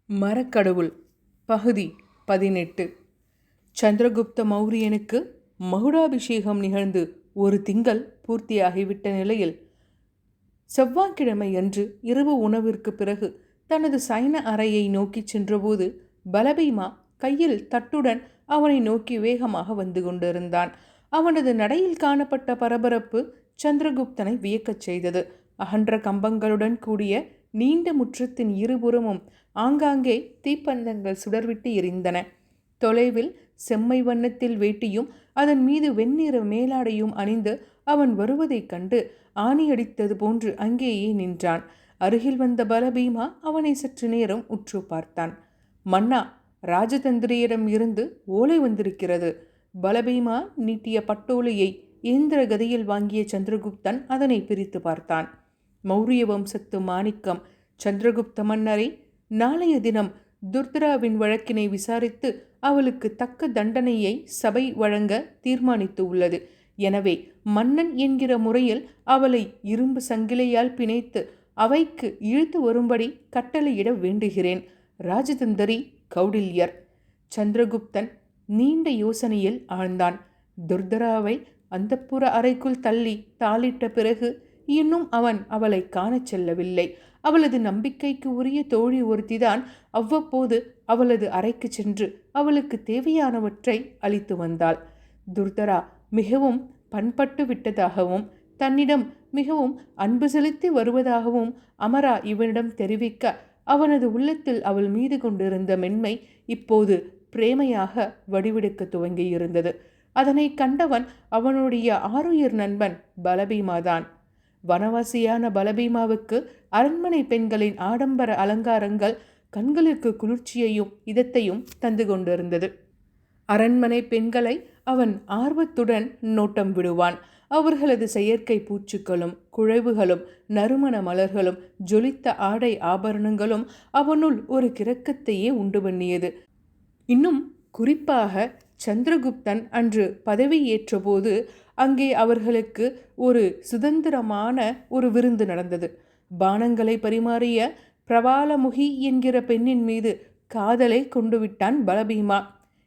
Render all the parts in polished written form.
மரக்கடவுள் பகுதி 18. சந்திரகுப்த மௌரியனுக்கு மகுடாபிஷேகம் நிகழ்ந்து ஒரு திங்கள் பூர்த்தியாகிவிட்ட நிலையில் செவ்வாய்க்கிழமை அன்று இரவு உணவிற்கு பிறகு தனது சயன அறையை நோக்கி சென்றபோது பலபீமா கையில் தட்டுடன் அவனை நோக்கி வேகமாக வந்து கொண்டிருந்தான். அவனது நடையில் காணப்பட்ட பரபரப்பு சந்திரகுப்தனை வியக்கச் செய்தது. அகன்ற கம்பங்களுடன் கூடிய நீண்ட முற்றத்தின் இருபுறமும் ஆங்காங்கே தீப்பந்தங்கள் சுடர்விட்டு எரிந்தன. தொலைவில் செம்மை வண்ணத்தில் வேட்டியும் அதன் மீது வெண்ணிற மேலாடையும் அணிந்து அவன் வருவதைக் கண்டு ஆணியடித்தது போன்று அங்கேயே நின்றான். அருகில் வந்த பலபீமா அவனை சற்று நேரம் உற்று பார்த்தான். மன்னா, ராஜதந்திரியிடம் இருந்து ஓலை வந்திருக்கிறது. பலபீமா நீட்டிய பட்டோலையை இயந்திர கதியில் வாங்கிய சந்திரகுப்தன் அதனை பிரித்து பார்த்தான். மௌரிய வம்சத்து மாணிக்கம் சந்திரகுப்த மன்னரை நாளைய தினம் துர்தராவின் வழக்கினை விசாரித்து அவளுக்கு தக்க தண்டனையை சபை வழங்க தீர்மானித்து உள்ளது. எனவே மன்னன் என்கிற முறையில் அவளை இரும்பு சங்கிலையால் பிணைத்து அவைக்கு இழுத்து வரும்படி கட்டளையிட வேண்டுகிறேன். ராஜதந்திரி கௌடில்யர். சந்திரகுப்தன் நீண்ட யோசனையில் ஆழ்ந்தான். துர்தராவை அந்தப்புற அறைக்குள் தள்ளி தாளிட்ட பிறகு இன்னும் அவன் அவளை காணச் செல்லவில்லை. அவளது நம்பிக்கைக்கு உரிய தோழி ஒருத்திதான் அவ்வப்போது அவளது அறைக்கு சென்று அவளுக்கு தேவையானவற்றை அளித்து வந்தாள். துர்தரா மிகவும் பண்பட்டு விட்டதாகவும் தன்னிடம் மிகவும் அன்பு செலுத்தி வருவதாகவும் அமரா இவனிடம் தெரிவிக்க அவனது உள்ளத்தில் அவள் மீது கொண்டிருந்த மென்மை இப்போது பிரேமையாக வடிவெடுக்க துவங்கியிருந்தது. அதனை கண்டவன் அவனுடைய ஆருயிர் நண்பன் பலபீமாதான். வனவாசியான பலபீமாவுக்கு அரண்மனை பெண்களின் ஆடம்பர அலங்காரங்கள் கண்களுக்கு குளிர்ச்சியையும் இதத்தையும் தந்து கொண்டிருந்தது. அரண்மனை பெண்களை அவன் ஆர்வத்துடன் நோட்டம் விடுவான். அவர்களது செயற்கை பூச்சுக்களும் குழைவுகளும் நறுமண மலர்களும் ஜொலித்த ஆடை ஆபரணங்களும் அவனுள் ஒரு கிறக்கத்தையே உண்டு பண்ணியது. இன்னும் குறிப்பாக சந்திரகுப்தன் அன்று பதவி ஏற்றபோது அங்கே அவர்களுக்கு ஒரு சுதந்திரமான ஒரு விருந்து நடந்தது. பானங்களை பரிமாறிய பிரவாலமுகி என்கிற பெண்ணின் மீது காதலை கொண்டு விட்டான் பலபீமா.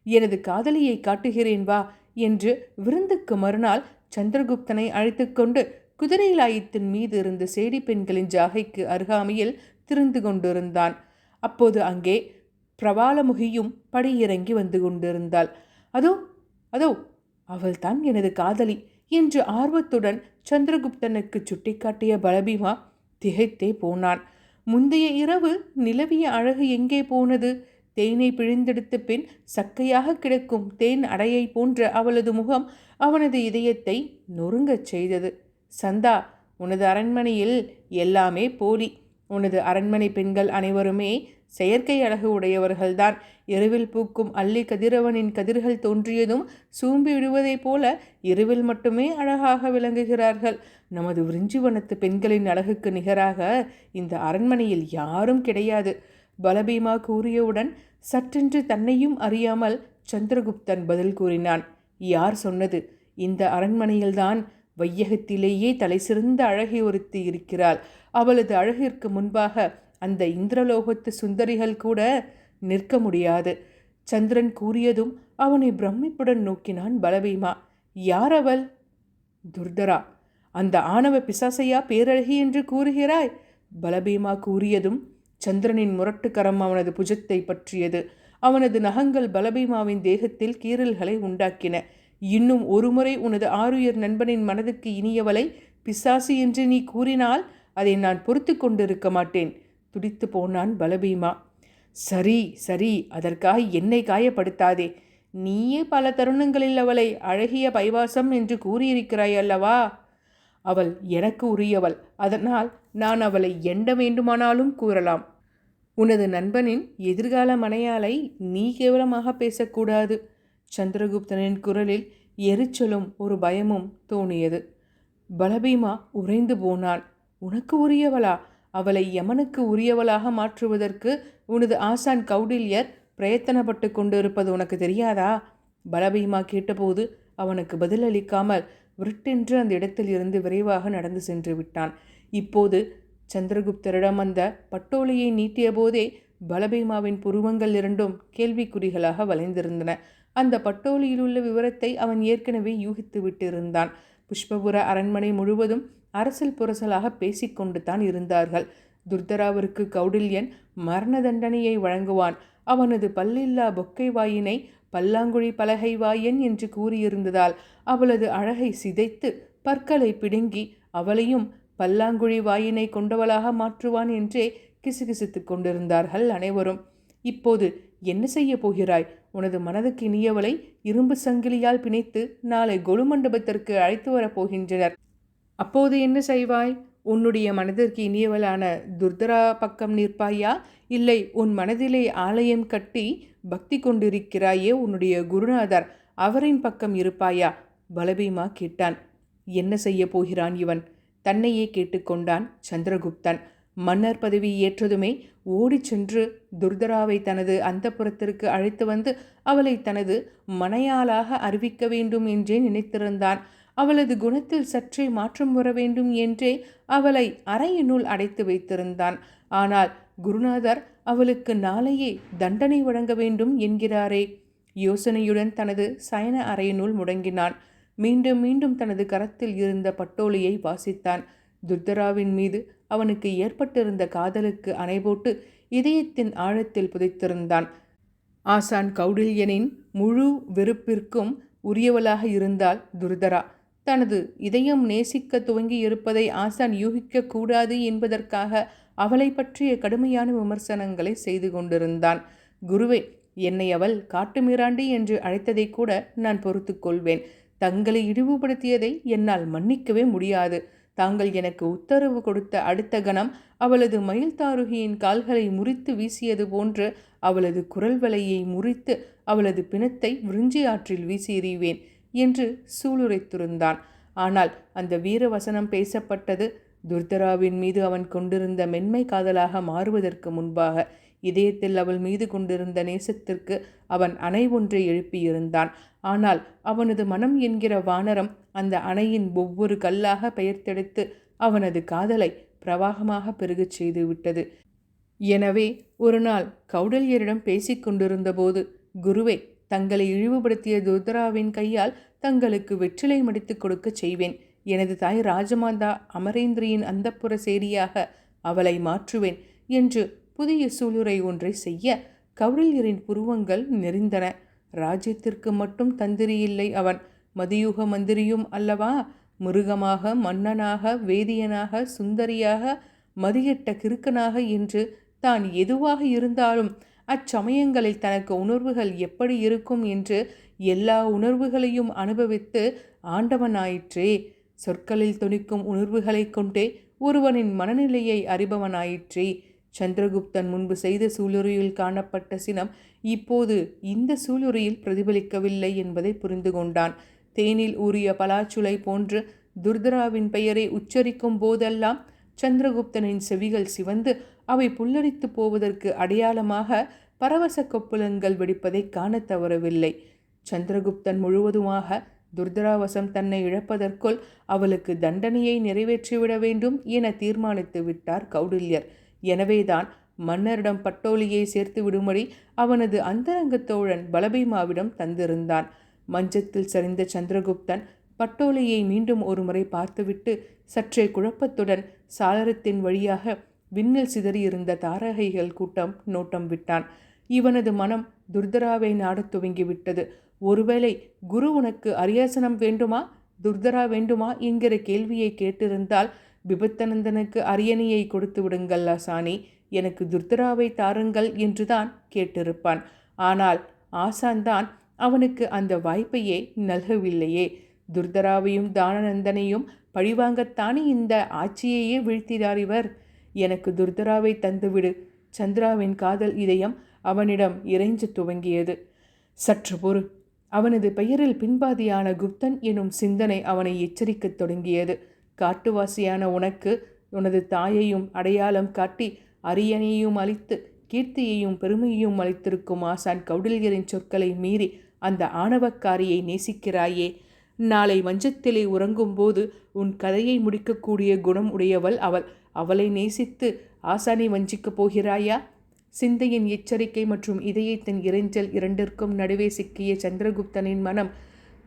எனது காதலியை காட்டுகிறேன் வா என்று விருந்துக்கு மறுநாள் சந்திரகுப்தனை அழைத்து கொண்டு குதிரைலாயத்தின் மீது இருந்த சேடி பெண்களின் ஜாகைக்கு அருகாமையில் திரிந்து கொண்டிருந்தான். அப்போது அங்கே பிரவாலமுகியும் படியிறங்கி வந்து கொண்டிருந்தாள். அதோ அதோ அவள்தான் எனது காதலி என்று ஆர்வத்துடன் சந்திரகுப்தனுக்கு சுட்டிக்காட்டிய பலபீமா திகைத்தே போனான். முந்தைய இரவு நிலவிய அழகு எங்கே போனது? தேனை பிழிந்தெடுத்த பின் சக்கையாக கிடக்கும் தேன் அடையை போன்ற அவளது முகம் அவனது இதயத்தை நொறுங்கச் செய்தது. சந்தா, உனது அரண்மனையில் எல்லாமே போலி. உனது அரண்மனை பெண்கள் அனைவருமே செயற்கை அழகு உடையவர்கள்தான். இரவில் பூக்கும் அல்லி கதிரவனின் கதிர்கள் தோன்றியதும் சூம்பி விடுவதைப் போல இரவில் மட்டுமே அழகாக விளங்குகிறார்கள். நமது விரிஞ்சிவனத்து பெண்களின் அழகுக்கு நிகராக இந்த அரண்மனையில் யாரும் கிடையாது. பலபீமா கூறியவுடன் சற்றென்று தன்னையும் அறியாமல் சந்திரகுப்தன் பதில் கூறினான். யார் சொன்னது? இந்த அரண்மனையில்தான் வையகத்திலேயே தலை சிறந்த அழகி ஒருத்தி இருக்கிறாள். அவளது அழகிற்கு முன்பாக அந்த இந்திரலோகத்து சுந்தரிகள் கூட நிற்க முடியாது. சந்திரன் கூறியதும் அவனை பிரமிப்புடன் நோக்கினான் பலபீமா. யார் அவள்? துர்தரா. அந்த ஆணவ பிசாசையா பேரழகி என்று கூறுகிறாய்? பலபீமா கூறியதும் சந்திரனின் முரட்டுக்கரம் அவனது புஜத்தை பற்றியது. அவனது நகங்கள் பலபீமாவின் தேகத்தில் கீறல்களை உண்டாக்கின. இன்னும் ஒருமுறை உனது ஆருயிர் நண்பனின் மனதுக்கு இனியவளை பிசாசு என்று நீ கூறினால் அதை நான் பொறுத்து கொண்டிருக்க மாட்டேன். துடித்து போனான் பலபீமா. சரி சரி, அதற்காக என்னை காயப்படுத்தாதே. நீயே பல தருணங்களில் அவளை அழகிய பைவாசம் என்று கூறியிருக்கிறாய் அல்லவா? அவள் எனக்கு உரியவள். அதனால் நான் அவளை எண்ட வேண்டுமானாலும் கூறலாம். உனது நண்பனின் எதிர்கால மனையாளை நீ கேவலமாக பேசக்கூடாது. சந்திரகுப்தனின் குரலில் எரிச்சலும் ஒரு பயமும் தோணியது. பலபீமா உறைந்து போனான். உனக்கு உரியவளா? அவளை யமனுக்கு உரியவளாக மாற்றுவதற்கு உனது ஆசான் கௌடில்யர் பிரயத்தனப்பட்டு கொண்டிருப்பது உனக்கு தெரியாதா? பலபீமா கேட்டபோது அவனுக்கு பதிலளிக்காமல் விருட்டென்று அந்த இடத்தில் இருந்து விரைவாக நடந்து சென்று விட்டான். இப்போது சந்திரகுப்தரிடம் அந்த பட்டோலையை நீட்டிய போதே பலபீமாவின் புருவங்கள் இரண்டும் கேள்விக்குறிகளாக வளைந்திருந்தன. அந்த பட்டோலியில் உள்ள விவரத்தை அவன் ஏற்கனவே யூகித்து விட்டிருந்தான். புஷ்பபுர அரண்மனை முழுவதும் அரசல் புரசலாக பேசிக்கொண்டு தான் இருந்தார்கள். துர்தராவிற்கு கௌடில்யன் மரண தண்டனையை வழங்குவான், அவனது பல்லில்லா பொக்கை வாயினை பல்லாங்குழி பலகை வாயன் என்று கூறியிருந்ததால் அவளது அழகை சிதைத்து பற்களை பிடுங்கி அவளையும் பல்லாங்குழி வாயினை கொண்டவளாக மாற்றுவான் என்றே கிசுகிசுத்து கொண்டிருந்தார்கள் அனைவரும். இப்போது என்ன செய்ய போகிறாய்? உனது மனதுக்கு இனியவளை இரும்பு சங்கிலியால் பிணைத்து நாளை கொலு மண்டபத்திற்கு அழைத்து வரப் போகின்றனர். அப்போது என்ன செய்வாய்? உன்னுடைய மனதிற்கு இனியவளான துர்தரா பக்கம் நிற்பாயா, இல்லை உன் மனதிலே ஆலயம் கட்டி பக்தி கொண்டிருக்கிறாயே உன்னுடைய குருநாதர், அவரின் பக்கம் இருப்பாயா? பலபீமா கேட்டான். என்ன செய்ய போகிறான் இவன்? தன்னையே கேட்டுக்கொண்டான் சந்திரகுப்தன். மன்னர் பதவி ஏற்றதுமே ஓடிச் சென்று துர்தராவை தனது அந்தப்புறத்திற்கு அழைத்து வந்து அவளை தனது மனையாளாக அறிவிக்க வேண்டும் என்றே நினைத்திருந்தான். அவளது குணத்தில் சற்றே மாற்றம் வர வேண்டும் என்றே அவளை அறையினுள் அடைத்து வைத்திருந்தான். ஆனால் குருநாதர் அவளுக்கு நாளையே தண்டனை வழங்க வேண்டும் என்கிறாரே. யோசனையுடன் தனது சயன அறையினுள் முடங்கினான். மீண்டும் மீண்டும் தனது கரத்தில் இருந்த பட்டோலியை வாசித்தான். துர்தராவின் மீது அவனுக்கு ஏற்பட்டிருந்த காதலுக்கு அணைபோட்டு இதயத்தின் ஆழத்தில் புதைத்திருந்தான். ஆசான் கௌடில்யனின் முழு வெறுப்பிற்கும் உரியவளாக இருந்தால் துர்தரா. தனது இதயம் நேசிக்க துவங்கி இருப்பதை ஆசான் யூகிக்க கூடாது என்பதற்காக அவளை பற்றிய கடுமையான விமர்சனங்களை செய்து கொண்டிருந்தான். குருவே, என்னை அவள் காட்டுமிராண்டி என்று அழைத்ததை கூட நான் பொறுத்து கொள்வேன். தங்களை இழிவுபடுத்தியதை என்னால் மன்னிக்கவே முடியாது. தாங்கள் எனக்கு உத்தரவு கொடுத்த அடுத்த கணம் அவளது மயில்தாருகியின் கால்களை முறித்து வீசியது போன்று அவளது குரல் வலையை முறித்து அவளது பிணத்தை விருஞ்சி ஆற்றில் வீசி எறிவேன் என்று சூளுரைத்திருந்தான். ஆனால் அந்த வீரவசனம் பேசப்பட்டது துர்தராவின் மீது அவன் கொண்டிருந்த மென்மை காதலாக மாறுவதற்கு முன்பாக. இதயத்தில் அவள் மீது கொண்டிருந்த நேசத்திற்கு அவன் அணை ஒன்றை எழுப்பியிருந்தான். ஆனால் அவனது மனம் என்கிற வானரம் அந்த அணையின் ஒவ்வொரு கல்லாக பெயர்த்தெடுத்து அவனது காதலை பிரவாகமாக பெருகச் செய்து விட்டது. எனவே ஒரு நாள் கௌடல்யரிடம் பேசிக்கொண்டிருந்த போது, குருவே, தங்களை இழிவுபடுத்திய துர்தராவின் கையால் தங்களுக்கு வெற்றிலை மடித்து கொடுக்க செய்வேன். எனது தாய் ராஜமாதா அமரேந்திரியின் அந்தப்புற சேரியாக அவளை மாற்றுவேன் என்று புதிய சூளுரை ஒன்றை செய்ய கௌடல்யரின் புருவங்கள் நெறிந்தன. ராஜ்யத்திற்கு மட்டும் தந்திரி இல்லை அவன், மதியுக மந்திரியும் அல்லவா? மிருகமாக, மன்னனாக, வேதியனாக, சுந்தரியாக, மதியட்ட கிறுக்கனாக என்று தான் எதுவாக இருந்தாலும் அச்சமயங்களில் தனக்கு உணர்வுகள் எப்படி இருக்கும் என்று எல்லா உணர்வுகளையும் அனுபவித்து ஆண்டவனாயிற்றே. சொற்களில் துணிக்கும் உணர்வுகளை கொண்டே ஒருவனின் மனநிலையை அறிபவனாயிற்றே. சந்திரகுப்தன் முன்பு செய்த சூளுரையில் காணப்பட்ட சினம் இப்போது இந்த சூளுரையில் பிரதிபலிக்கவில்லை என்பதை புரிந்து கொண்டான். தேனில் ஊறிய பலாச்சுளை போன்று துர்தராவின் பெயரை உச்சரிக்கும் போதெல்லாம் சந்திரகுப்தனின் செவிகள் சிவந்து அவை புல்லரித்து போவதற்கு அடையாளமாக பரவச கொப்புளங்கள் வெடிப்பதை காண தவறவில்லை. சந்திரகுப்தன் முழுவதுமாக துர்தராவசம் தன்னை இழப்பதற்குள் அவளுக்கு தண்டனையை நிறைவேற்றிவிட வேண்டும் என தீர்மானித்து விட்டார் கௌடில்யர். எனவேதான் மன்னரிடம் பட்டோலியை சேர்த்து விடும்படி அவனது அந்தரங்க தோழன் பலபீமாவிடம் தந்திருந்தான். மஞ்சத்தில் சரிந்த சந்திரகுப்தன் பட்டோலியை மீண்டும் ஒரு முறை பார்த்துவிட்டு சற்றே குழப்பத்துடன் சாளரத்தின் வழியாக விண்ணில் சிதறியிருந்த தாரகைகள் கூட்டம் நோட்டம் விட்டான். இவனது மனம் துர்தராவை நாடத் துவங்கிவிட்டது. ஒருவேளை குரு உனக்கு அரியாசனம் வேண்டுமா, துர்தரா வேண்டுமா என்கிற கேள்வியை கேட்டிருந்தால், பிபத்தனந்தனுக்கு அரியணையை கொடுத்து விடுங்கள் ஆசானி, எனக்கு துர்தராவை தாருங்கள் என்றுதான் கேட்டிருப்பான். ஆனால் ஆசான்தான் அவனுக்கு அந்த வாய்ப்பையே நல்கவில்லையே. துர்தராவையும் தானநந்தனையும் பழிவாங்கத்தானே இந்த ஆட்சியையே வீழ்த்தினார் இவர். எனக்கு துர்தராவை தந்துவிடு. சந்திராவின் காதல் இதயம் அவனிடம் இறைஞ்ச துவங்கியது. சற்று பொறு. அவனது பெயரில் பின்பாதியான குப்தன் எனும் சிந்தனை அவனை எச்சரிக்கத் தொடங்கியது. காட்டுவாசியான உனக்கு உனது தாயையும் அடையாளம் காட்டி அரியணையையும் அளித்து கீர்த்தியையும் பெருமையையும் அளித்திருக்கும் ஆசான் கௌடில்யரின் சொற்களை மீறி அந்த ஆணவக்காரியை நேசிக்கிறாயே. நாளை மஞ்சத்திலே உறங்கும்போது உன் கதையை முடிக்கக்கூடிய குணம் உடையவள் அவள். அவளை நேசித்து ஆசானை வஞ்சிக்கப் போகிறாயா? சிந்தையின் எச்சரிக்கை மற்றும் இதயத்தின் இறைஞ்சல் இரண்டிற்கும் நடுவே சிக்கிய சந்திரகுப்தனின் மனம்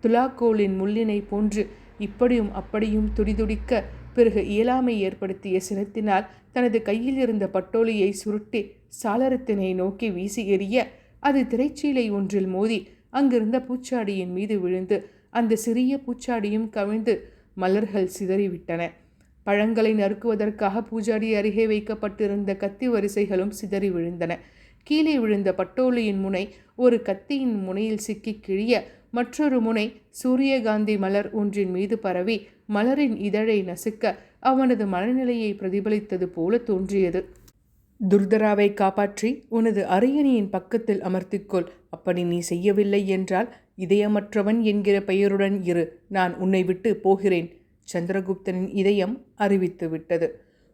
துலாக்கோலின் முள்ளினை போன்று இப்படியும் அப்படியும் துடிதுடிக்க, பிறகு இயலாமை ஏற்படுத்திய சினத்தினால் தனது கையில் இருந்த பட்டோலியை சுருட்டி சாளரத்தினை நோக்கி வீசி எறிய, அது திரைச்சீலை ஒன்றில் மோதி அங்கிருந்த பூச்சாடியின் மீது விழுந்து அந்த சிறிய பூச்சாடியும் கவிழ்ந்து மலர்கள் சிதறிவிட்டன. பழங்களை நறுக்குவதற்காக பூஜாடி அருகே வைக்கப்பட்டிருந்த கத்தி வரிசைகளும் சிதறி விழுந்தன. கீழே விழுந்த பட்டோலியின் முனை ஒரு கத்தியின் முனையில் சிக்கி கிழிய, மற்றொரு முனை சூரியகாந்தி மலர் ஒன்றின் மீது பரவி மலரின் இதழை நசுக்க அவனது மனநிலையை பிரதிபலித்தது போல தோன்றியது. துர்தராவை காப்பாற்றி உனது அரியணையின் பக்கத்தில் அமர்த்திக்கொள். அப்படி நீ செய்யவில்லை என்றால் இதயமற்றவன் என்கிற பெயருடன் இரு. நான் உன்னை விட்டு போகிறேன். சந்திரகுப்தனின் இதயம் அறிவித்து விட்டது.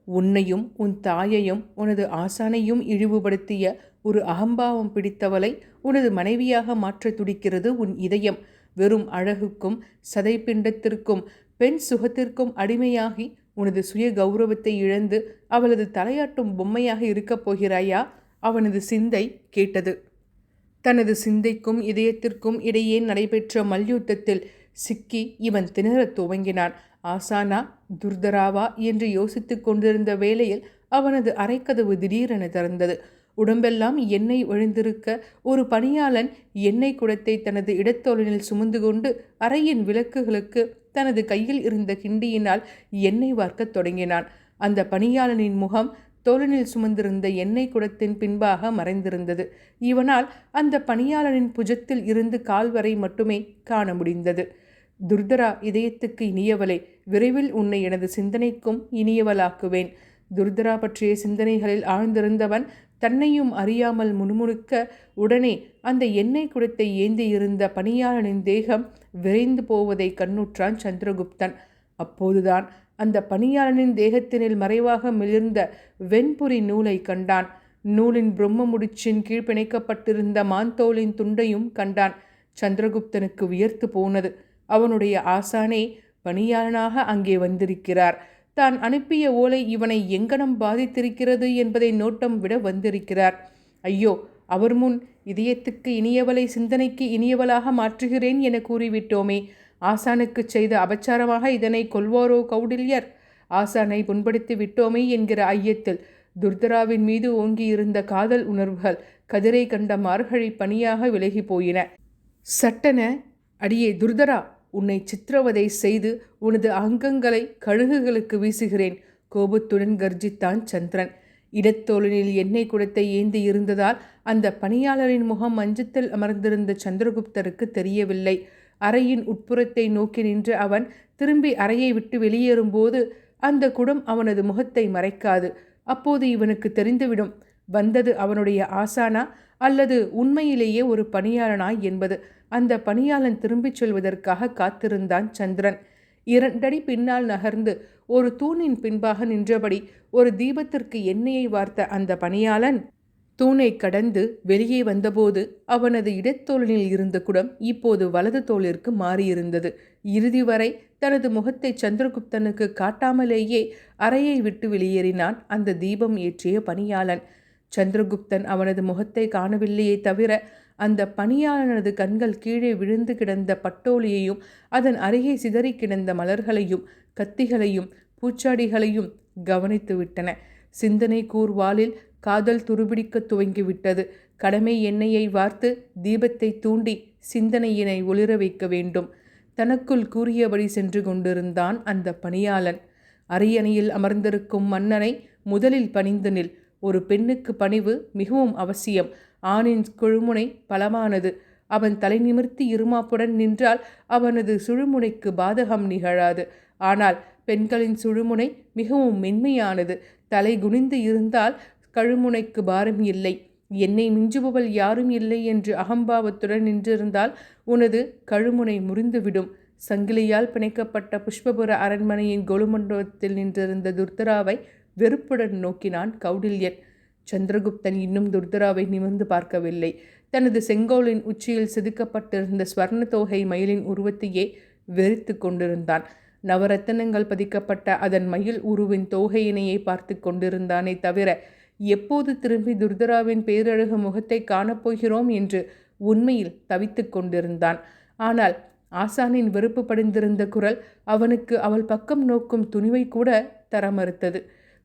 உன்னையும் உன் தாயையும் உனது ஆசானையும் இழிவுபடுத்திய ஒரு அகம்பாவம் பிடித்தவளை உனது மனைவியாக மாற்ற துடிக்கிறது உன் இதயம். வெறும் அழகுக்கும் சதைப்பிண்டத்திற்கும் பெண் சுகத்திற்கும் அடிமையாகி உனது சுய கௌரவத்தை இழந்து அவளது தலையாட்டும் பொம்மையாக இருக்கப் போகிறாயா? அவனது சிந்தை கேட்டது. தனது சிந்தைக்கும் இதயத்திற்கும் இடையே நடைபெற்ற மல்யுத்தத்தில் சிக்கி இவன் திணறத் துவங்கினான். ஆசானா துர்தராவா என்று யோசித்து கொண்டிருந்த வேளையில் அவனது அரைக்கதவு திடீரென திறந்தது. உடம்பெல்லாம் எண்ணெய் ஒழிந்திருக்க ஒரு பணியாளன் எண்ணெய் குடத்தை தனது இடத்தோளினில் சுமந்து கொண்டு அறையின் விளக்குகளுக்கு தனது கையில் இருந்த கிண்டியினால் எண்ணெய் வார்க்கத் தொடங்கினான். அந்த பணியாளனின் முகம் தோளினில் சுமந்திருந்த எண்ணெய் குடத்தின் பின்பாக மறைந்திருந்தது. இவனால் அந்த பணியாளனின் புஜத்தில் இருந்து கால் வரை மட்டுமே காண முடிந்தது. துர்தரா இதயத்துக்கு இனியவளே, விரைவில் உன்னை எனது சிந்தனைக்கும் இனியவளாக்குவேன். துர்தரா பற்றிய சிந்தனைகளில் ஆழ்ந்திருந்தவன் தன்னையும் அறியாமல் முணுமுணுக்க, உடனே அந்த எண்ணெய் குடத்தை ஏந்தி இருந்த பணியாளனின் தேகம் விரைந்து போவதை கண்ணுற்றான் சந்திரகுப்தன். அப்போதுதான் அந்த பணியாளனின் தேகத்தினில் மறைவாக மிளிர்ந்த வெண்புரி நூலை கண்டான். நூலின் பிரம்ம முடிச்சின் கீழ் பிணைக்கப்பட்டிருந்த மாந்தோலின் துண்டையும் கண்டான். சந்திரகுப்தனுக்கு வியர்த்து போனது. அவனுடைய ஆசானே பணியாளனாக அங்கே வந்திருக்கிறார். தான் அனுப்பிய ஓலை இவனை எங்கனம் பாதித்திருக்கிறது என்பதை நோட்டம் விட வந்திருக்கிறார். ஐயோ, அவர் முன் இதயத்துக்கு இனியவளை சிந்தனைக்கு இனியவளாக மாற்றுகிறேன் என கூறிவிட்டோமே. ஆசானுக்கு செய்த அபச்சாரமாக இதனை கொல்வாரோ கௌடில்யர்? ஆசானை புண்படுத்தி விட்டோமே என்கிற ஐயத்தில் துர்தராவின் மீது ஓங்கியிருந்த காதல் உணர்வுகள் கதிரை கண்ட மார்கழி பனியாக விலகி போயின. சட்டென, அடியே துர்தரா, உன்னை சித்திரவதை செய்து உனது அங்கங்களை கழுகுகளுக்கு வீசுகிறேன், கோபத்துடன் கர்ஜித்தான் சந்திரன். இடத்தோழனில் எண்ணெய் குடத்தை ஏந்தி இருந்ததால் அந்த பணியாளரின் முகம் மஞ்சத்தில் அமர்ந்திருந்த சந்திரகுப்தருக்கு தெரியவில்லை. அறையின் உட்புறத்தை நோக்கி நின்ற அவன் திரும்பி அறையை விட்டு வெளியேறும்போது அந்த குடம் அவனது முகத்தை மறைக்காது. அப்போது இவனுக்கு தெரிந்துவிடும், வந்தது அவனுடைய ஆசானா அல்லது உண்மையிலேயே ஒரு பணியாளனாய் என்பது. அந்த பணியாளன் திரும்பிச் செல்வதற்காக காத்திருந்தான் சந்திரன். 2 அடி பின்னால் நகர்ந்து ஒரு தூணின் பின்பாக நின்றபடி ஒரு தீபத்திற்கு எண்ணெயை வார்த்த அந்த பணியாளன் தூணை கடந்து வெளியே வந்தபோது அவனது இடத்தோளினில் இருந்த குடம் இப்போது வலது தோளிற்கு மாறியிருந்தது. இறுதி வரை தனது முகத்தை சந்திரகுப்தனுக்கு காட்டாமலேயே அறையை விட்டு வெளியேறினான் அந்த தீபம் ஏற்றிய பணியாளன். சந்திரகுப்தன் அவனது முகத்தை காணவில்லையே தவிர அந்த பணியாளனது கண்கள் கீழே விழுந்து கிடந்த பட்டோலியையும் அதன் அருகே சிதறி கிடந்த மலர்களையும் கத்திகளையும் பூச்சாடிகளையும் கவனித்து விட்டன. சிந்தனை கூர்வாளில் காதல் துருபிடிக்க துவங்கிவிட்டது. கடமை எண்ணெயை வார்த்து தீபத்தை தூண்டி சிந்தனையினை ஒளிர வைக்க வேண்டும். தனக்குள் கூறியபடி சென்று கொண்டிருந்தான் அந்த பணியாளன். அரியணையில் அமர்ந்திருக்கும் மன்னனை முதலில் பணிந்து நில். ஒரு பெண்ணுக்கு பணிவு மிகவும் அவசியம். ஆணின் கொழுமுனை பலமானது. அவன் தலை நிமிர்த்தி இருமாப்புடன் நின்றால் அவனது சுழுமுனைக்கு பாதகம் நிகழாது. ஆனால் பெண்களின் சுழுமுனை மிகவும் மென்மையானது. தலை குனிந்து இருந்தால் கழுமுனைக்கு பாரம் இல்லை. என்னை மிஞ்சுபவள் யாரும் இல்லை என்று அகம்பாவத்துடன் நின்றிருந்தால் உனது கழுமுனை முறிந்துவிடும். சங்கிலியால் பிணைக்கப்பட்ட புஷ்பபுர அரண்மனையின் கொலுமண்டபத்தில் நின்றிருந்த துர்தராவை வெறுப்புடன் நோக்கினான் கௌடில்யன். சந்திரகுப்தன் இன்னும் துர்தராவை நிமிர்ந்து பார்க்கவில்லை. தனது செங்கோலின் உச்சியில் செதுக்கப்பட்டிருந்த ஸ்வர்ண தோகை மயிலின் உருவத்தையே வெறித்து கொண்டிருந்தான். நவரத்தனங்கள் பதிக்கப்பட்ட அதன் மயில் உருவின் தோகையினையே பார்த்து கொண்டிருந்தானே தவிர எப்போது திரும்பி துர்தராவின் பேரழகு முகத்தை காணப்போகிறோம் என்று உண்மையில் தவித்து கொண்டிருந்தான். ஆனால் ஆசானின் வெறுப்பு படிந்திருந்த குரல் அவனுக்கு அவள் பக்கம் நோக்கும் துணிவை கூட தர மறுத்தது.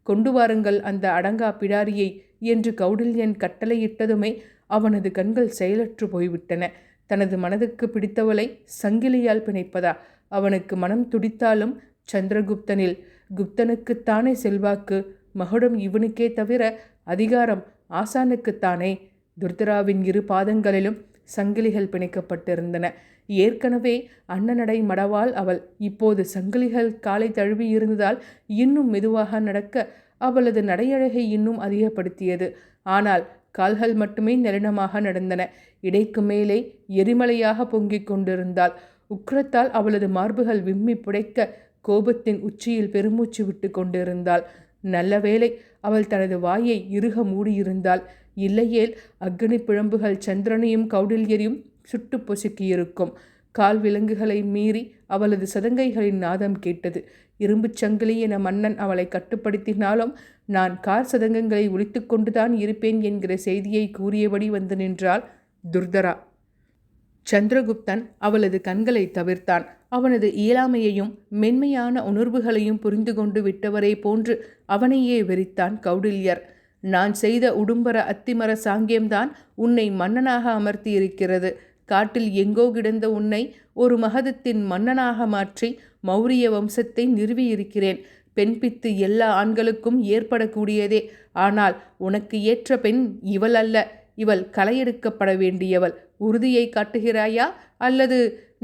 கொண்டு வாருங்கள் அந்த அடங்கா பிடாரியை என்று கௌடில்யன் கட்டளையிட்டதுமே அவனது கண்கள் செயலற்று போய்விட்டன. தனது மனதுக்கு பிடித்தவளை சங்கிலியால் பிணைப்பதா? அவனுக்கு மனம் துடித்தாலும் சந்திரகுப்தனில் குப்தனுக்குத்தானே செல்வாக்கு, மகுடம் இவனுக்கே தவிர அதிகாரம் ஆசானுக்குத்தானே. துர்தராவின் இரு பாதங்களிலும் சங்கிலிகள் பிணைக்கப்பட்டிருந்தன. ஏற்கனவே அன்னநடை மடவாள் அவள். இப்போது சங்கிலிகள் காலை தழுவி இருந்ததால் இன்னும் மெதுவாக நடக்க அவளது நடையழகை இன்னும் அதிகப்படுத்தியது. ஆனால் கால்கள் மட்டுமே நளினமாக நடந்தன. இடைக்கு மேலே எரிமலையாக பொங்கிக் கொண்டிருந்தாள். உக்கிரத்தால் அவளது மார்புகள் விம்மி புடைக்க கோபத்தின் உச்சியில் பெருமூச்சு விட்டு கொண்டிருந்தாள். நல்ல வேளை அவள் தனது வாயை இறுக மூடியிருந்தாள். இல்லையேல் அக்னி பிழம்புகள் சந்திரனையும் கௌடில்யரையும் சுட்டு பொசுக்கியிருக்கும். கால் விலங்குகளை மீறி அவளது சதங்கைகளின் நாதம் கேட்டது. இரும்புச் சங்கிலி என மன்னன் அவளை கட்டுப்படுத்தினாலும் நான் கார் சதங்கங்களை ஒலித்து கொண்டுதான் இருப்பேன் என்கிற செய்தியை கூறியபடி வந்து நின்றாள் துர்தரா. சந்திரகுப்தன் அவளது கண்களை தவிர்த்தான். அவனது இயலாமையையும் மென்மையான உணர்வுகளையும் புரிந்து கொண்டு விட்டவரே போன்று அவனையே வெறித்தான் கௌடில்யர். நான் செய்த உடும்பர அத்திமர சாங்கியம்தான் உன்னை மன்னனாக அமர்த்தியிருக்கிறது. காட்டில் எங்கோ கிடந்த உன்னை ஒரு மகதத்தின் மன்னனாக மாற்றி மௌரிய வம்சத்தை நிறுவியிருக்கிறேன். பெண் பித்து எல்லா ஆண்களுக்கும் ஏற்படக்கூடியதே. ஆனால் உனக்கு ஏற்ற பெண் இவள் அல்ல. இவள் களையெடுக்கப்பட வேண்டியவள். உறுதியை காட்டுகிறாயா அல்லது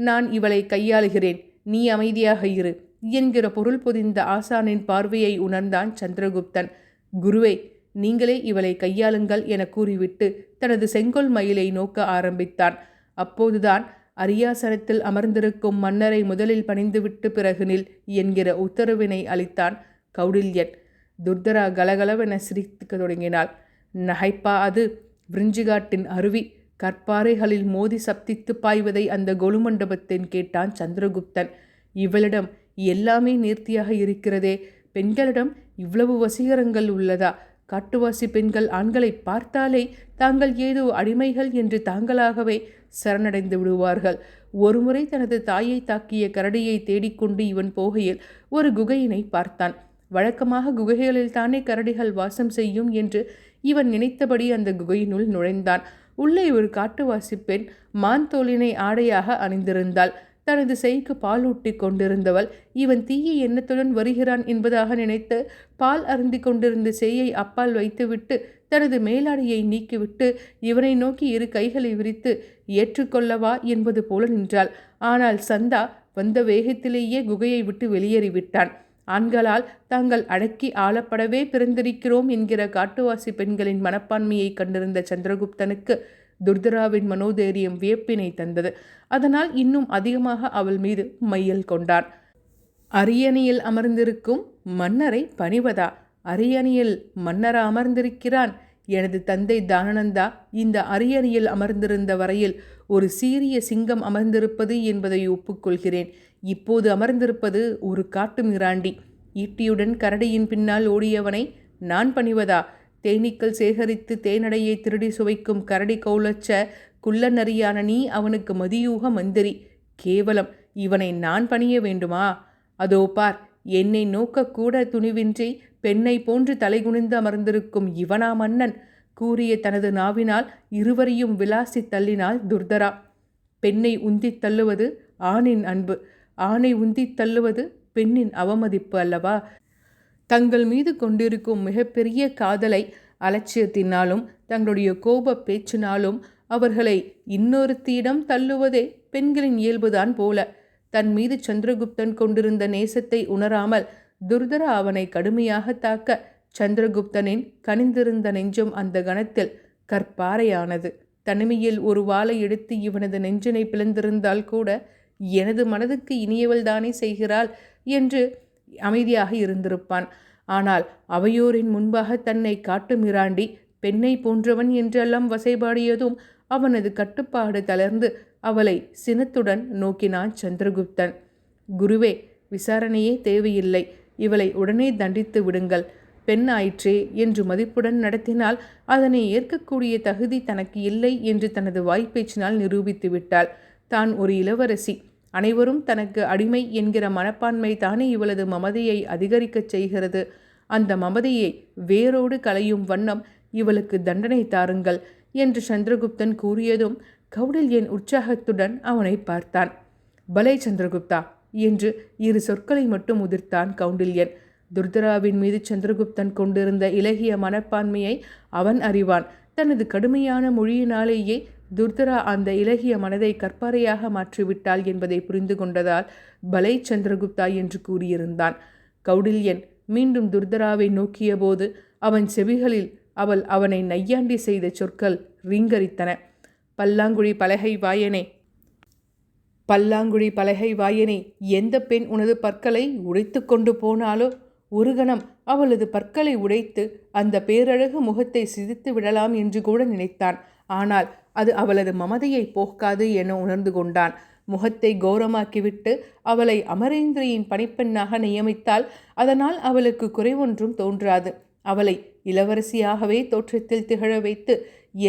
நான் இவளை கையாளுகிறேன், நீ அமைதியாக இரு என்கிற பொருள் பொதிந்த ஆசானின் பார்வையை உணர்ந்தான் சந்திரகுப்தன். குருவே, நீங்களே இவளை கையாளுங்கள் என கூறிவிட்டு தனது செங்கோல் மயிலை நோக்க ஆரம்பித்தான். அப்போதுதான் அரியாசனத்தில் அமர்ந்திருக்கும் மன்னரை முதலில் பணிந்துவிட்டு பிறகு நில் என்கிற உத்தரவினை அளித்தான் கௌடில்யன். துர்தரா கலகலவென சிரிக்க தொடங்கினாள். நகைப்பா அது? விருஞ்சிகாட்டின் அருவி கற்பாறைகளில் மோதி சப்தித்து பாய்வதை அந்த கொலு மண்டபத்தின் கேட்டான் சந்திரகுப்தன். இவளிடம் எல்லாமே நேர்த்தியாக இருக்கிறதே, பெண்களிடம் இவ்வளவு வசீகரங்கள் உள்ளதா? காட்டுவாசி பெண்கள் ஆண்களை பார்த்தாலே தாங்கள் ஏதோ அடிமைகள் என்று தாங்களாகவே சரணடைந்து விடுவார்கள். ஒருமுறை தனது தாயை தாக்கிய கரடியை தேடிக்கொண்டு இவன் போகையில் ஒரு குகையினை பார்த்தான். வழக்கமாக குகைகளில் தானே கரடிகள் வாசம் செய்யும் என்று இவன் நினைத்தபடி அந்த குகையினுள் நுழைந்தான். உள்ளே ஒரு காட்டுவாசி பெண் மான் தோலினை ஆடையாக அணிந்திருந்தாள். தனது செய்க்கு பாலூட்டி கொண்டிருந்தவள் இவன் தீய எண்ணத்துடன் வருகிறான் என்பதாக நினைத்து பால் அருந்தி கொண்டிருந்த சேயை அப்பால் வைத்துவிட்டு தனது மேலாடையை நீக்கிவிட்டு இவனை நோக்கி இரு கைகளை விரித்து ஏற்றுக்கொள்ளவா என்பது போல நின்றாள். ஆனால் சந்தா வந்த வேகத்திலேயே குகையை விட்டு வெளியேறிவிட்டான். ஆண்களால் தாங்கள் அடக்கி ஆளப்படவே பிறந்திருக்கிறோம் என்கிற காட்டுவாசி பெண்களின் மனப்பான்மையை கண்டிருந்த சந்திரகுப்தனுக்கு துர்தராவின் மனோதைரியம் வியப்பினை தந்தது. அதனால் இன்னும் அதிகமாக அவள் மீது மையல் கொண்டான். அரியணையில் அமர்ந்திருக்கும் மன்னரை பணிவதா? அரியணையில் மன்னரா அமர்ந்திருக்கிறான்? எனது தந்தை தானநந்தா இந்த அரியணையில் அமர்ந்திருந்த வரையில் ஒரு சீரிய சிங்கம் அமர்ந்திருப்பது என்பதை ஒப்புக்கொள்கிறேன். இப்போது அமர்ந்திருப்பது ஒரு காட்டு மிராண்டி. ஈட்டியுடன் கரடியின் பின்னால் ஓடியவனை நான் பணிவதா? தேனீக்கள் சேகரித்து தேனடையை திருடி சுவைக்கும் கரடி கௌலச்ச குள்ளநரியான நீ அவனுக்கு மதியூக மந்திரி. கேவலம், இவனை நான் பணிய வேண்டுமா? அதோ பார், என்னை நோக்கக்கூட துணிவின்றி பெண்ணை போன்று தலைகுனிந்து அமர்ந்திருக்கும் இவனா மன்னன்? கூறிய தனது நாவினால் இருவரையும் விளாசி தள்ளினாள் துர்தரா. பெண்ணை உந்தித் தள்ளுவது ஆணின் அன்பு, ஆணை உந்தித் தள்ளுவது பெண்ணின் அவமதிப்பு அல்லவா? தங்கள் மீது கொண்டிருக்கும் மிகப்பெரிய காதலை அலட்சியத்தினாலும் தங்களுடைய கோப பேச்சினாலும் அவர்களை இன்னொருத்தியிடம் தள்ளுவதே பெண்களின் இயல்புதான் போல. தன் மீது சந்திரகுப்தன் கொண்டிருந்த நேசத்தை உணராமல் துர்தரா அவனை கடுமையாக தாக்க சந்திரகுப்தனின் கனிந்திருந்த நெஞ்சம் அந்த கணத்தில் கற்பாறையானது. தனிமையில் ஒரு வாளை எடுத்து இவனது நெஞ்சினை பிளந்திருந்தால் கூட எனது மனதுக்கு இனியவள் தானே செய்கிறாள் என்று அமைதியாக இருந்திருப்பான். ஆனால் அவையோரின் முன்பாக தன்னை காட்டு மிராண்டி பெண்ணை போன்றவன் என்றெல்லாம் வசைபாடியதும் அவனது கட்டுப்பாடு தளர்ந்து அவளை சினத்துடன் நோக்கினான் சந்திரகுப்தன். குருவே, விசாரணையே தேவையில்லை. இவளை உடனே தண்டித்து விடுங்கள். பெண் ஆயிற்றே என்று மதிப்புடன் நடத்தினால் அதனை ஏற்கக்கூடிய தகுதி தனக்கு இல்லை என்று தனது வாய்ப்பேச்சினால் நிரூபித்து விட்டாள். தான் ஒரு இளவரசி, அனைவரும் தனக்கு அடிமை என்கிற மனப்பான்மை தானே இவளது மமதையை அதிகரிக்கச் செய்கிறது. அந்த மமதையை வேரோடு களையும் வண்ணம் இவளுக்கு தண்டனை தாருங்கள் என்று சந்திரகுப்தன் கூறியதும் கௌடல்யன் உற்சாகத்துடன் அவனை பார்த்தான். பலே சந்திரகுப்தா என்று இரு சொற்களை மட்டும் உதிர்த்தான் கௌண்டில்யன். துர்தராவின் மீது சந்திரகுப்தன் கொண்டிருந்த இலகிய மனப்பான்மையை அவன் அறிவான். தனது கடுமையான மொழியினாலேயே துர்தரா அந்த இலகிய மனதை கற்பாறையாக மாற்றிவிட்டாள் என்பதை புரிந்து கொண்டதால் பலை சந்திரகுப்தா என்று கூறியிருந்தான். கௌடில்யன் மீண்டும் துர்தராவை நோக்கிய போது அவன் செவிகளில் அவனை நையாண்டி செய்த சொற்கள் ரீங்கரித்தன. பல்லாங்குழி பலகை வாயனே, பல்லாங்குழி பலகை வாயனே, எந்த பெண் உனது பற்களை உடைத்து கொண்டு போனாலோ ஒரு கணம் அவளது பற்களை உடைத்து அந்த பேரழகு முகத்தை சிதைத்து விடலாம் என்று கூட நினைத்தான். ஆனால் அது அவளது மமதையை போக்காது என உணர்ந்து கொண்டான். முகத்தை கோரமாக்கிவிட்டு அவளை அமரேந்திரியின் பணிப்பெண்ணாக நியமித்தால் அதனால் அவளுக்கு குறைவொன்றும் தோன்றாது. அவளை இளவரசியாகவே தோற்றத்தில் திகழ வைத்து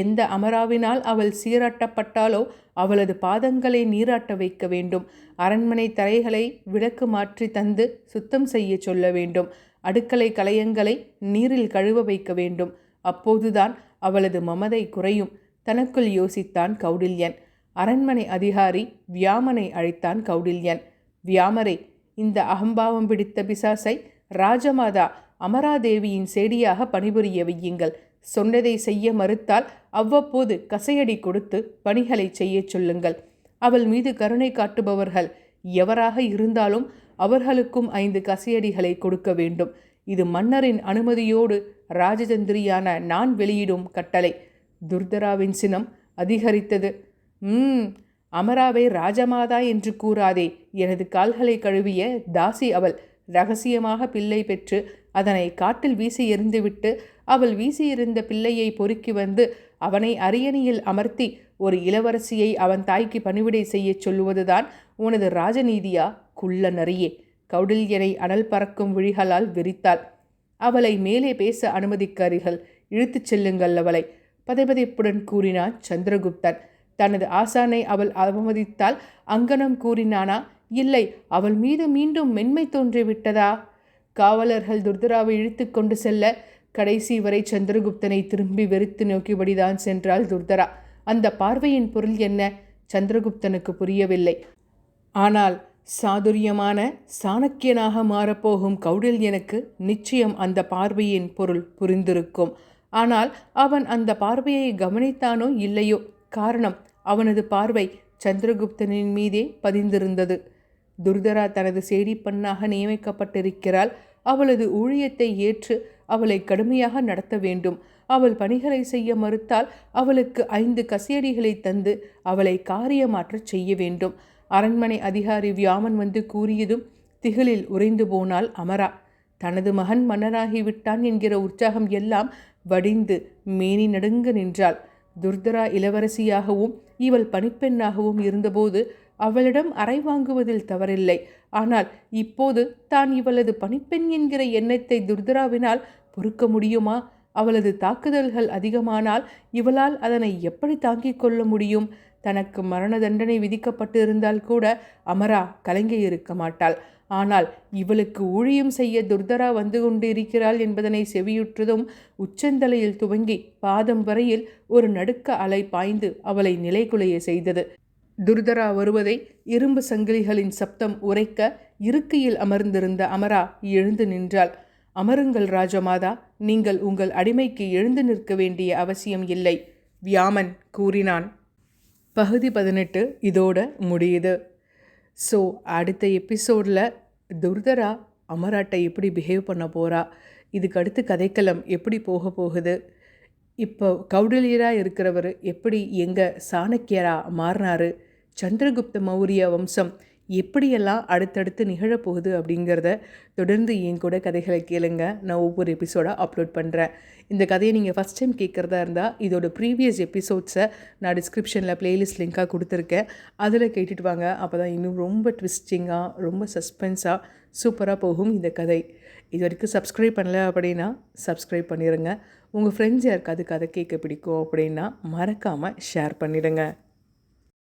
எந்த அமராவினால் அவள் சீராட்டப்பட்டாலோ அவளது பாதங்களை நீராட்ட வைக்க வேண்டும். அரண்மனை தரைகளை விளக்கு மாற்றி தந்து சுத்தம் செய்ய சொல்ல வேண்டும். அடுக்களை கலயங்களை நீரில் கழுவ வைக்க வேண்டும். அப்போதுதான் அவளது மமதை குறையும். தனக்குள் யோசித்தான் கௌடில்யன். அரண்மனை அதிகாரி வியாமனை அழைத்தான் கௌடில்யன். வியாமரே, இந்த அகம்பாவம் பிடித்த பிசாசை ராஜமாதா அமராதேவியின் சேடியாக பணிபுரிய வையுங்கள். சொன்னதை செய்ய மறுத்தால் அவ்வப்போது கசையடி கொடுத்து பணிகளை செய்ய சொல்லுங்கள். அவள் மீது கருணை காட்டுபவர்கள் எவராக இருந்தாலும் அவர்களுக்கும் 5 கசையடிகளை கொடுக்க வேண்டும். இது மன்னரின் அனுமதியோடு ராஜதந்திரியான நான் வெளியிடும் கட்டளை. துர்தராவின் சினம் அதிகரித்தது. அமராவை ராஜமாதா என்று கூறாதே. எனது கால்களை கழுவிய தாசி அவள். ரகசியமாக பிள்ளை பெற்று அதனை காட்டில் வீசி எறிந்துவிட்டு அவள் வீசியிருந்த பிள்ளையை பொறுக்கி வந்து அவனை அரியணையில் அமர்த்தி ஒரு இளவரசியை அவன் தாய்க்கு பணிவிடை செய்ய சொல்லுவதுதான் உனது ராஜநீதியா? குள்ள நரியே! கௌடில்யனை அனல் பறக்கும் விழிகளால் வெறித்தாள். அவளை மேலே பேச அனுமதிக்காரீர்கள், இழுத்துச் செல்லுங்கள் அவளை, பதைபதைப்புடன் கூறினான் சந்திரகுப்தன். தனது ஆசானை அவள் அவமதித்தால் அங்கனம் கூறினானா? இல்லை, அவள் மீது மீண்டும் மென்மை தோன்றிவிட்டதா? காவலர்கள் துர்தராவை இழுத்து கொண்டு செல்ல கடைசி வரை சந்திரகுப்தனை திரும்பி வெறுத்து நோக்கியபடிதான் சென்றாள் துர்தரா. அந்த பார்வையின் பொருள் என்ன? சந்திரகுப்தனுக்கு புரியவில்லை. ஆனால் சாதுரியமான சாணக்கியனாக மாறப்போகும் கௌடில்யனுக்கு நிச்சயம் அந்த பார்வையின் பொருள் புரிந்திருக்கும். ஆனால் அவன் அந்த பார்வையை கவனித்தானோ இல்லையோ, காரணம் அவனது பார்வை சந்திரகுப்தனின் மீதே பதிந்திருந்தது. துர்தரா தனது சேடி பெண்ணாக நியமிக்கப்பட்டிருக்கிறாள். அவளது ஊழியத்தை ஏற்று அவளை கடுமையாக நடத்த வேண்டும். அவள் பணிகளை செய்ய மறுத்தால் அவளுக்கு 5 கசையடிகளை தந்து அவளை காரியமாற்றச் செய்ய வேண்டும். அரண்மனை அதிகாரி வியாமன் வந்து கூறியதும் திகிலில் உறைந்து போனாள் அமரா. தனது மகன் மன்னனாகிவிட்டான் என்கிற உற்சாகம் எல்லாம் வடிந்து மேனி நடுங்க நின்றாள். துர்தரா இளவரசியாகவும் இவள் பணிப்பெண்ணாகவும் இருந்தபோது அவளிடம் அறை வாங்குவதில் தவறில்லை. ஆனால் இப்போது தான் இவளது பணிப்பெண் என்கிற எண்ணத்தை துர்தராவினால் பொறுக்க முடியுமா? அவளது தாக்குதல்கள் அதிகமானால் இவளால் அதனை எப்படி தாங்கிக் கொள்ள முடியும்? தனக்கு மரண தண்டனை விதிக்கப்பட்டு இருந்தால் கூட அமரா கலங்கி இருக்க மாட்டாள். ஆனால் இவளுக்கு ஊழியம் செய்ய துர்தரா வந்து கொண்டிருக்கிறாள் என்பதனை செவியுற்றதும் உச்சந்தலையில் துவங்கி பாதம் வரையில் ஒரு நடுக்க அலை பாய்ந்து அவளை நிலைகுலைய செய்தது. துர்தரா வருவதை இரும்பு சங்கிலிகளின் சப்தம் உரைக்க இருக்கையில் அமர்ந்திருந்த அமரா எழுந்து நின்றாள். அமருங்கள் ராஜமாதா, நீங்கள் உங்கள் அடிமைக்கு எழுந்து நிற்க வேண்டிய அவசியம் இல்லை, வியாமன் கூறினான். பகுதி 18 இதோட முடியுது. ஸோ அடுத்த எபிசோடில் துர்தரா அமராட்டை எப்படி பிஹேவ் பண்ண போகிறா, இதுக்கு அடுத்து கதைக்களம் எப்படி போக போகுது, இப்போ கௌடில்யராக இருக்கிறவர் எப்படி எங்கே சாணக்கியராக மாறினார், சந்திரகுப்த மௌரிய வம்சம் எப்படியெல்லாம் அடுத்தடுத்து நிகழப்போகுது அப்படிங்கிறத தொடர்ந்து என் கூட கதைகளை கேளுங்க. நான் ஒவ்வொரு எபிசோடாக அப்லோட் பண்ணுறேன். இந்த கதையை நீங்கள் ஃபஸ்ட் டைம் கேட்குறதா இருந்தால் இதோட ப்ரீவியஸ் எபிசோட்ஸை நான் டிஸ்கிரிப்ஷனில் ப்ளேலிஸ்ட் லிங்காக கொடுத்துருக்கேன். அதில் கேட்டுட்டு வாங்க. அப்போ தான் இன்னும் ரொம்ப ட்விஸ்டிங்காக ரொம்ப சஸ்பென்ஸாக சூப்பராக போகும் இந்த கதை. இது வரைக்கும் சப்ஸ்கிரைப் பண்ணல அப்படின்னா சப்ஸ்கிரைப் பண்ணிடுங்க. உங்கள் ஃப்ரெண்ட்ஸ் யாருக்காவது கதை கேட்க பிடிக்கும் அப்படின்னா மறக்காமல் ஷேர் பண்ணிடுங்க.